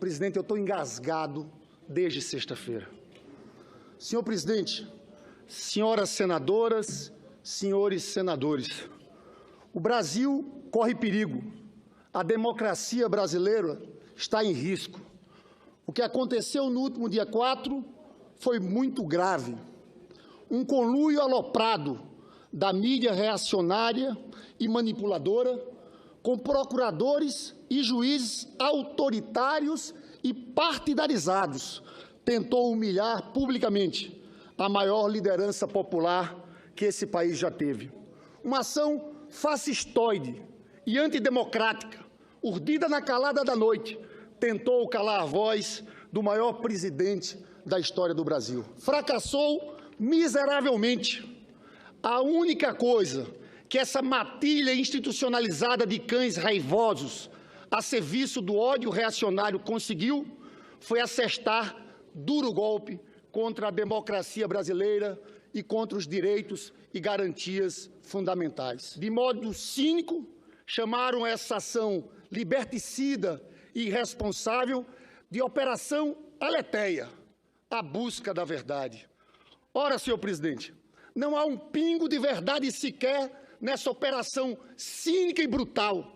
presidente, eu estou engasgado desde sexta-feira. Senhor presidente, senhoras senadoras, senhores senadores, o Brasil corre perigo. A democracia brasileira está em risco. O que aconteceu no último dia 4 foi muito grave. Um conluio aloprado da mídia reacionária e manipuladora, com procuradores e juízes autoritários e partidarizados, tentou humilhar publicamente a maior liderança popular que esse país já teve. Uma ação fascistoide e antidemocrática, urdida na calada da noite, tentou calar a voz do maior presidente da história do Brasil. Fracassou miseravelmente. A única coisa que essa matilha institucionalizada de cães raivosos a serviço do ódio reacionário conseguiu foi assestar duro golpe contra a democracia brasileira e contra os direitos e garantias fundamentais. De modo cínico, chamaram essa ação liberticida e irresponsável de Operação Aleteia, a busca da verdade. Ora, senhor presidente, não há um pingo de verdade sequer nessa operação cínica e brutal.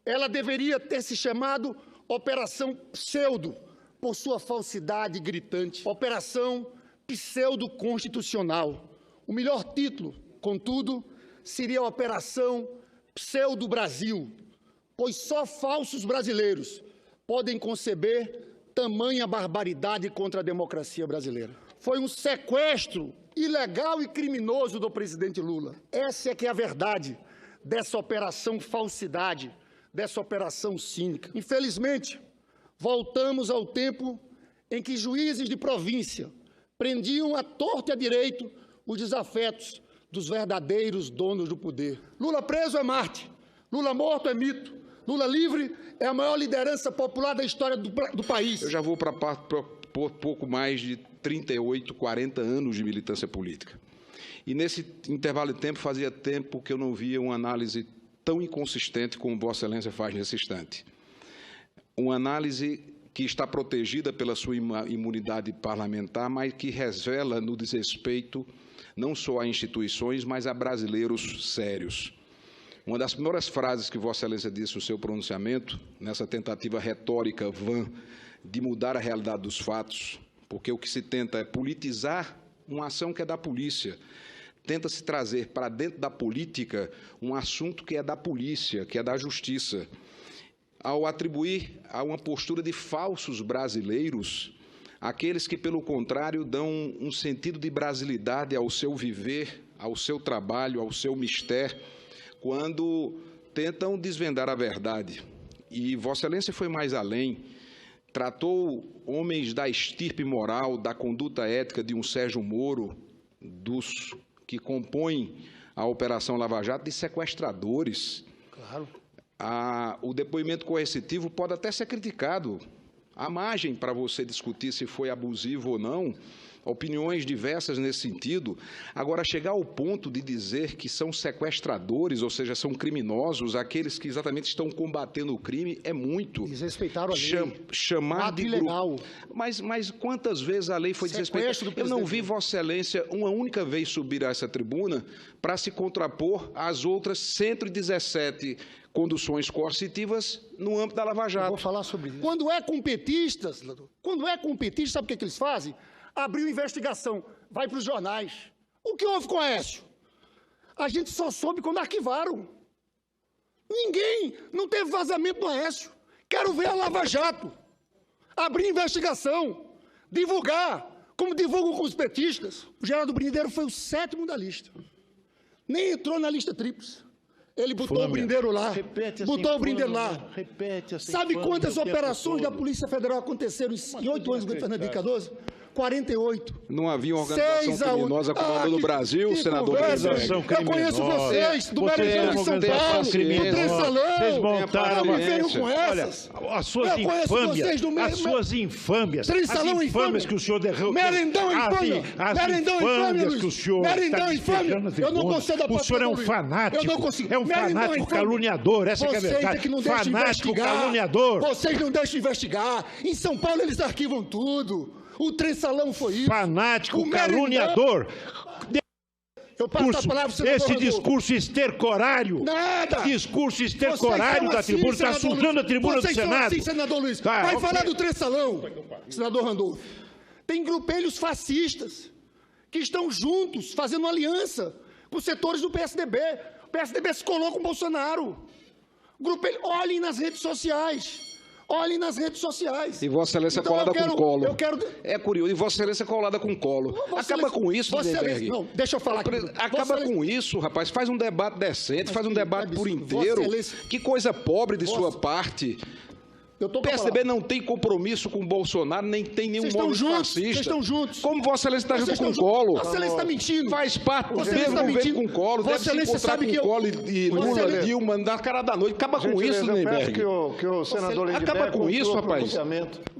Ela deveria ter se chamado Operação Pseudo, por sua falsidade gritante. Operação Pseudo-Constitucional. O melhor título, contudo, seria a Operação Pseudo-Brasil, pois só falsos brasileiros podem conceber tamanha barbaridade contra a democracia brasileira. Foi um sequestro ilegal e criminoso do presidente Lula. Essa é que é a verdade dessa operação falsidade, dessa operação cínica. Infelizmente, voltamos ao tempo em que juízes de província prendiam à torta e à direito os desafetos dos verdadeiros donos do poder. Lula preso é Marte, Lula morto é mito, Lula livre é a maior liderança popular da história do país. Eu já vou para pouco mais de 38, 40 anos de militância política. E nesse intervalo de tempo, fazia tempo que eu não via uma análise tão inconsistente como Vossa Excelência faz nesse instante. Uma análise que está protegida pela sua imunidade parlamentar, mas que revela no desrespeito não só a instituições, mas a brasileiros sérios. Uma das primeiras frases que Vossa Excelência disse no seu pronunciamento, nessa tentativa retórica vã de mudar a realidade dos fatos, porque o que se tenta é politizar uma ação que é da polícia, tenta-se trazer para dentro da política um assunto que é da polícia, que é da justiça, ao atribuir a uma postura de falsos brasileiros aqueles que, pelo contrário, dão um sentido de brasilidade ao seu viver, ao seu trabalho, ao seu mistério, quando tentam desvendar a verdade. E Vossa Excelência foi mais além, tratou homens da estirpe moral, da conduta ética de um Sérgio Moro, dos que compõem a Operação Lava Jato, de sequestradores. Claro. O depoimento coercitivo pode até ser criticado. Há margem para você discutir se foi abusivo ou não, opiniões diversas nesse sentido. Agora, chegar ao ponto de dizer que são sequestradores, ou seja, são criminosos, aqueles que exatamente estão combatendo o crime, é muito. Desrespeitaram a lei. Chamar de ilegal. Mas quantas vezes a lei foi desrespeitada? Eu não vi Vossa Excelência uma única vez subir a essa tribuna para se contrapor às outras 117 conduções coercitivas no âmbito da Lava Jato. Eu vou falar sobre isso. Quando é com petistas, sabe o que eles fazem? Abriu investigação, vai para os jornais. O que houve com Aécio? A gente só soube quando arquivaram. Ninguém, não teve vazamento do Aécio. Quero ver a Lava Jato. Abrir investigação, divulgar, como divulgam com os petistas. O Geraldo Brindeiro foi o 7º da lista. Nem entrou na lista tríplice. Ele botou o brindeiro lá, botou o brindeiro lá. Sabe quantas operações da Polícia Federal aconteceram em 8 anos do governo Fernando Henrique Cardoso? 48. Não havia uma organização criminosa comandando o Brasil, senador? Eu conheço vocês, do Merindão em São Paulo, do Trençalão. Vocês montaram me venham com essas. Olha, as suas infâmias, Trençalão as infâmias que o senhor derrubou. Merindão infâmia. Merindão infâmia, que o senhor Merindão infâmia. Eu não consigo da O senhor é um fanático. Eu não consigo. É um fanático caluniador, essa é a verdade. Que não deixa fanático investigar. Caluniador. Vocês não deixam investigar. Em São Paulo eles arquivam tudo. O Trençalão foi isso. Fanático caluniador. Eu passo a palavra, senador esse Randolfo. Discurso estercorário. Nada. Discurso estercorário da tribuna. Está sujando a tribuna do Senado. Assim, senador Luiz. Tá, vai falar do Trençalão, senador Randolfo. Tem grupelhos fascistas que estão juntos, fazendo aliança com os setores do PSDB. O PSDB se colou com o Bolsonaro. Grupelho, olhem nas redes sociais. Olhem nas redes sociais. E Vossa Excelência Então, colada com colo. É curioso. E Vossa Excelência colada com colo. Acaba com isso, Lindenberg. Não, deixa eu falar aqui. Acaba com isso, rapaz. Faz um debate decente, faz um debate por inteiro. Que coisa pobre de sua parte. O PSDB não tem compromisso com o Bolsonaro, nem tem nenhum movimento fascista. Vocês estão juntos. Como Vossa Excelência está junto com o Colo? Vossa Excelência está mentindo. Faz parte do mesmo governo com o Colo. Deve se encontrar com o Colo e Lula, Dilma, na cara da noite. Acaba com isso, Lindenberg. Que o senador acaba com isso, rapaz.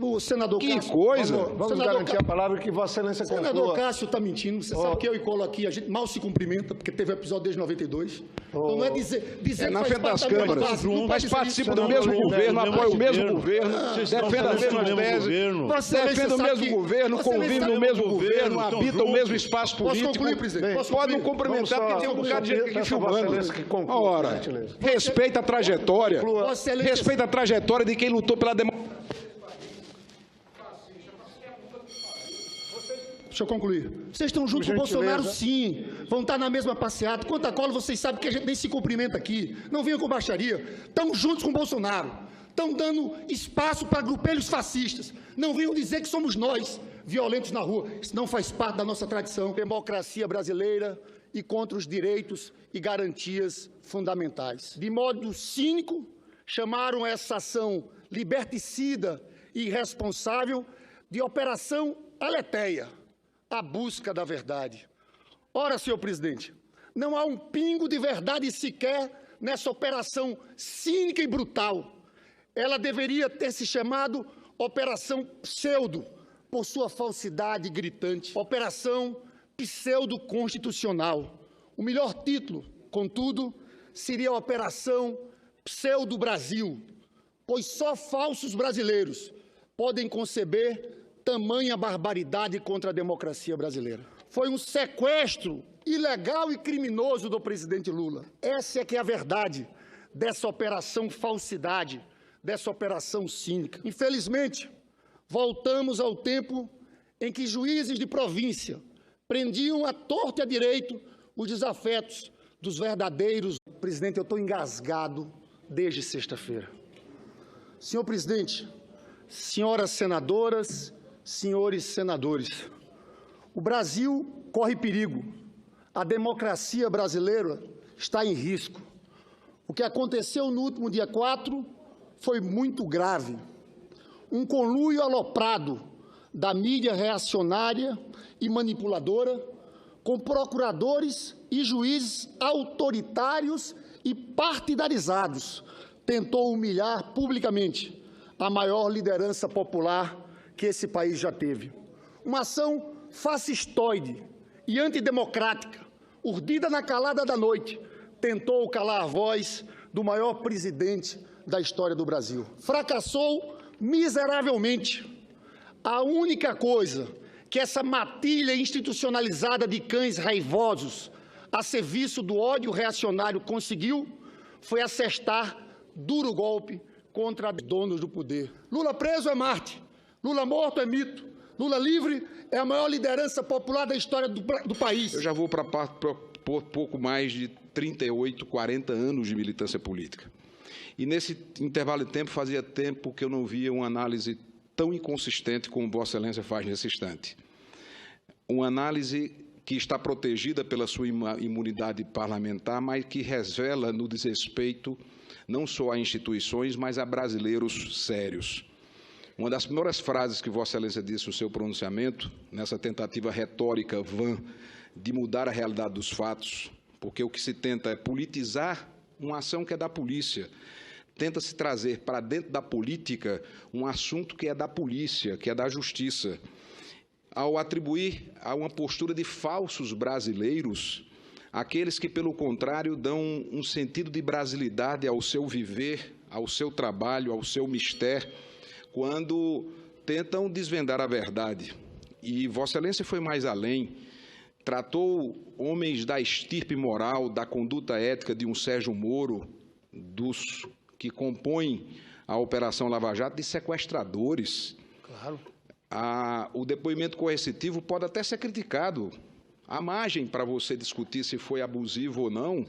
O senador que Cássio, coisa. Vamos garantir a palavra que Vossa Excelência conclua. O senador Cássio está mentindo. Você sabe que eu e Colo aqui, a gente mal se cumprimenta, porque teve episódio desde 92. Então não é dizer na frente das câmeras. Mas participa do mesmo governo, apoia o mesmo governo. Defende as mesmas teses, defende o mesmo governo, convive no mesmo governo, habita o mesmo espaço político. Posso concluir, presidente? Pode não cumprimentar, porque tem um bocado de gente aqui filmando. Ora, respeita a trajetória. Respeita a trajetória de quem lutou pela democracia. Deixa eu concluir. Vocês estão juntos com o Bolsonaro, sim. Vão estar na mesma passeata. Quanto a Colo, vocês sabem que a gente nem se cumprimenta aqui. Não venham com baixaria. Estão juntos com o Bolsonaro. Estão dando espaço para grupelhos fascistas. Não venham dizer que somos nós, violentos na rua. Isso não faz parte da nossa tradição. Democracia brasileira e contra os direitos e garantias fundamentais. De modo cínico, chamaram essa ação liberticida e irresponsável de Operação Aleteia, a busca da verdade. Ora, senhor presidente, não há um pingo de verdade sequer nessa operação cínica e brutal. Ela deveria ter se chamado Operação Pseudo, por sua falsidade gritante. Operação Pseudo-Constitucional. O melhor título, contudo, seria Operação Pseudo-Brasil, pois só falsos brasileiros podem conceber tamanha barbaridade contra a democracia brasileira. Foi um sequestro ilegal e criminoso do presidente Lula. Essa é que é a verdade dessa operação falsidade, dessa operação cínica. Infelizmente, voltamos ao tempo em que juízes de província prendiam à torta e à direito os desafetos dos verdadeiros. Presidente, eu estou engasgado desde sexta-feira. Senhor presidente, senhoras senadoras, senhores senadores, o Brasil corre perigo. A democracia brasileira está em risco. O que aconteceu no último dia 4 foi muito grave. Um conluio aloprado da mídia reacionária e manipuladora, com procuradores e juízes autoritários e partidarizados, tentou humilhar publicamente a maior liderança popular que esse país já teve. Uma ação fascistoide e antidemocrática, urdida na calada da noite, tentou calar a voz do maior presidente da história do Brasil. Fracassou miseravelmente. A única coisa que essa matilha institucionalizada de cães raivosos a serviço do ódio reacionário conseguiu foi assestar duro golpe contra os donos do poder. Lula preso é Marte, Lula morto é mito, Lula livre é a maior liderança popular da história do país. Eu já vou para pouco mais de 38, 40 anos de militância política. E nesse intervalo de tempo, fazia tempo que eu não via uma análise tão inconsistente como Vossa Excelência faz nesse instante. Uma análise que está protegida pela sua imunidade parlamentar, mas que revela no desrespeito não só a instituições, mas a brasileiros sérios. Uma das primeiras frases que Vossa Excelência disse no seu pronunciamento, nessa tentativa retórica vã de mudar a realidade dos fatos, porque o que se tenta é politizar uma ação que é da polícia, tenta-se trazer para dentro da política um assunto que é da polícia, que é da justiça, ao atribuir a uma postura de falsos brasileiros aqueles que, pelo contrário, dão um sentido de brasilidade ao seu viver, ao seu trabalho, ao seu mistério, quando tentam desvendar a verdade. E Vossa Excelência foi mais além, tratou homens da estirpe moral, da conduta ética de um Sérgio Moro, dos que compõem a Operação Lava Jato, de sequestradores. Claro. O depoimento coercitivo pode até ser criticado. Há margem para você discutir se foi abusivo ou não,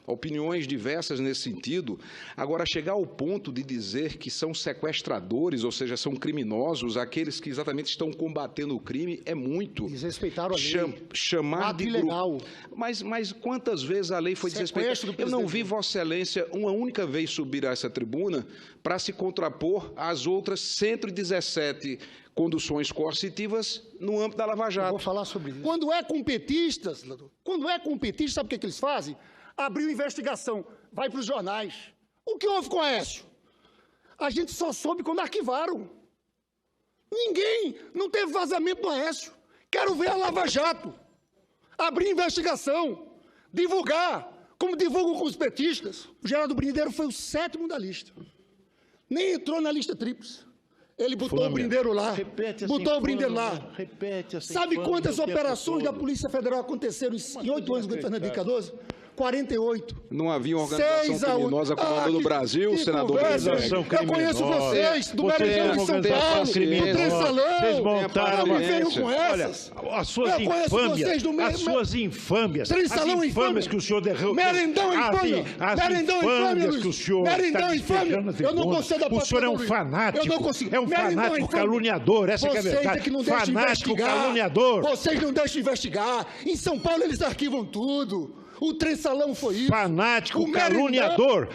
opiniões diversas nesse sentido. Agora, chegar ao ponto de dizer que são sequestradores, ou seja, são criminosos, aqueles que exatamente estão combatendo o crime, é muito. Desrespeitaram a lei. Chamar de ilegal. Mas quantas vezes a lei foi desrespeitada? Eu não vi Vossa Excelência uma única vez subir a essa tribuna para se contrapor às outras 117 conduções coercitivas no âmbito da Lava Jato. Eu vou falar sobre isso. Quando é competista, sabe o que eles fazem? Abriu investigação, vai para os jornais. O que houve com o Aécio? A gente só soube quando arquivaram. Ninguém, não teve vazamento do Aécio. Quero ver a Lava Jato. Abrir investigação, divulgar, como divulgam com os petistas. O Geraldo Brindeiro foi o 7º da lista. Nem entrou na lista tríplice. Ele botou o Brindeiro lá, botou o Brindeiro lá. Sabe quantas operações da Polícia Federal aconteceram em 8 anos do governo Fernando Henrique Cardoso? 48. Não havia uma organização criminosa comandando o Brasil, senador. Eu conheço vocês, do Merendão em São Paulo, do Trençalão. Vocês montaram me venham com essas. Olha, as suas infâmias, Trençalão as infâmias que o senhor derrubou. Merendão infâmia. Merendão infâmias que o senhor Merendão infâmia. Eu não consigo da O senhor é um fanático. Eu não consigo. É um fanático caluniador, essa que é a verdade. Fanático caluniador. Vocês não deixam investigar. Em São Paulo eles arquivam tudo. O Trençalão foi isso. Fanático caluniador.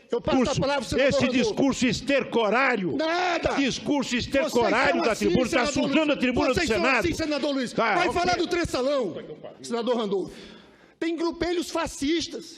Eu passo a palavra, senador Esse Randolfo. discurso estercorário. Nada. Discurso estercorário da tribuna. Está sujando a tribuna do Senado. Sim, senador Luiz. Vai falar do Trençalão, senador Randolfo. Tem grupelhos fascistas